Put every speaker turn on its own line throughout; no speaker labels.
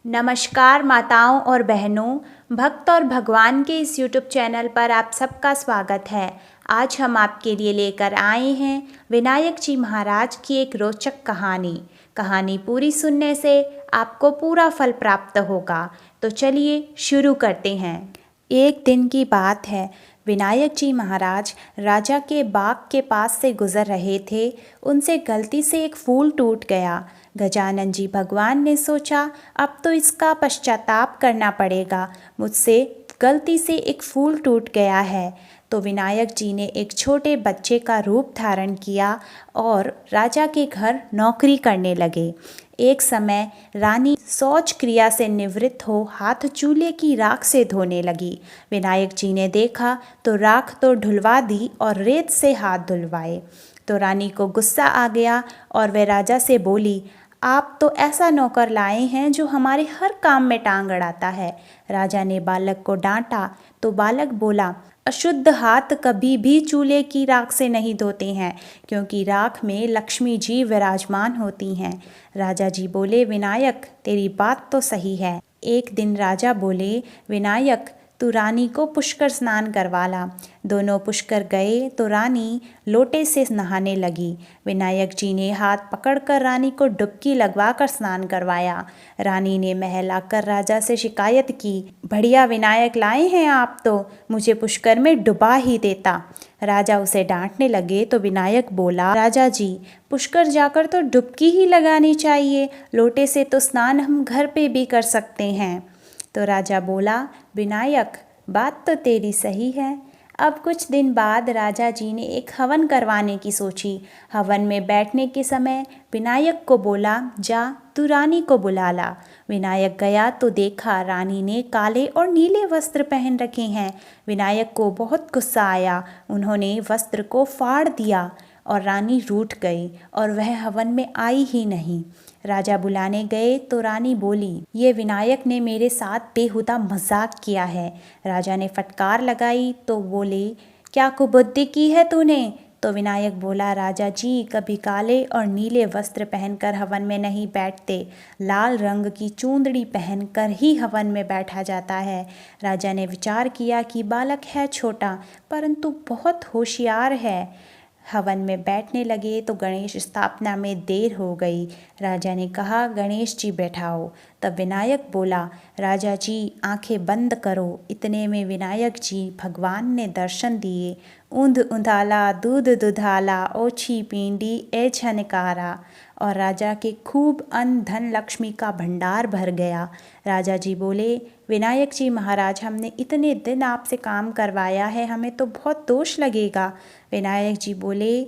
नमस्कार माताओं और बहनों, भक्त और भगवान के इस YouTube चैनल पर आप सबका स्वागत है। आज हम आपके लिए लेकर आए हैं विनायक जी महाराज की एक रोचक कहानी। कहानी पूरी सुनने से आपको पूरा फल प्राप्त होगा। तो चलिए शुरू करते हैं। एक दिन की बात है, विनायक जी महाराज राजा के बाग के पास से गुजर रहे थे। उनसे गलती से एक फूल टूट गया। गजानन जी भगवान ने सोचा, अब तो इसका पश्चाताप करना पड़ेगा। मुझसे गलती से एक फूल टूट गया है। तो विनायक जी ने एक छोटे बच्चे का रूप धारण किया और राजा के घर नौकरी करने लगे। एक समय रानी शौच क्रिया से निवृत्त हो हाथ चूल्हे की राख से धोने लगी। विनायक जी ने देखा तो राख तो धुलवा दी और रेत से हाथ धुलवाए। तो रानी को गुस्सा आ गया और वह राजा से बोली, आप तो ऐसा नौकर लाए हैं जो हमारे हर काम में टांग अड़ाता है। राजा ने बालक को डांटा तो बालक बोला, अशुद्ध हाथ कभी भी चूल्हे की राख से नहीं धोते हैं, क्योंकि राख में लक्ष्मी जी विराजमान होती हैं। राजा जी बोले, विनायक तेरी बात तो सही है। एक दिन राजा बोले, विनायक तू रानी को पुष्कर स्नान करवा ला। दोनों पुष्कर गए तो रानी लोटे से नहाने लगी। विनायक जी ने हाथ पकड़कर रानी को डुबकी लगवाकर स्नान करवाया। रानी ने महल आकर राजा से शिकायत की, बढ़िया विनायक लाए हैं आप तो, मुझे पुष्कर में डुबा ही देता। राजा उसे डांटने लगे तो विनायक बोला, राजा जी पुष्कर जाकर तो डुबकी ही लगानी चाहिए, लोटे से तो स्नान हम घर पे भी कर सकते हैं। तो राजा बोला, विनायक बात तो तेरी सही है। अब कुछ दिन बाद राजा जी ने एक हवन करवाने की सोची। हवन में बैठने के समय विनायक को बोला, जा तू रानी को बुला ला। विनायक गया तो देखा रानी ने काले और नीले वस्त्र पहन रखे हैं। विनायक को बहुत गुस्सा आया। उन्होंने वस्त्र को फाड़ दिया और रानी रूठ गई और वह हवन में आई ही नहीं। राजा बुलाने गए तो रानी बोली, ये विनायक ने मेरे साथ बेहुदा मजाक किया है। राजा ने फटकार लगाई तो बोले, क्या कुबुद्धि की है तूने? तो विनायक बोला, राजा जी कभी काले और नीले वस्त्र पहनकर हवन में नहीं बैठते, लाल रंग की चूंदड़ी पहनकर ही हवन में बैठा जाता है। राजा ने विचार किया कि बालक है छोटा परंतु बहुत होशियार है। हवन में बैठने लगे तो गणेश स्थापना में देर हो गई। राजा ने कहा, गणेश जी बैठाओ। तब विनायक बोला, राजा जी आंखें बंद करो। इतने में विनायक जी भगवान ने दर्शन दिए। ऊंध उंधाला दूध दुधाला ओछी पींडी ए झनकारा। और राजा के खूब अन्न धन लक्ष्मी का भंडार भर गया। राजा जी बोले, विनायक जी महाराज हमने इतने दिन आपसे काम करवाया है, हमें तो बहुत दोष लगेगा। विनायक जी बोले,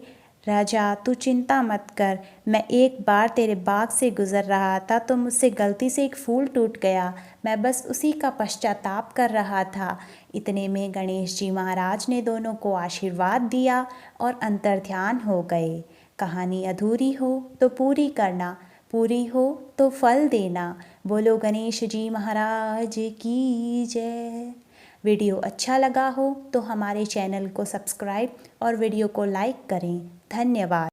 राजा तू चिंता मत कर, मैं एक बार तेरे बाग से गुजर रहा था तो मुझसे गलती से एक फूल टूट गया, मैं बस उसी का पश्चाताप कर रहा था। इतने में गणेश जी महाराज ने दोनों को आशीर्वाद दिया और अंतर्ध्यान हो गए। कहानी अधूरी हो तो पूरी करना, पूरी हो तो फल देना। बोलो गणेश जी महाराज की जय। वीडियो अच्छा लगा हो तो हमारे चैनल को सब्सक्राइब और वीडियो को लाइक करें। धन्यवाद।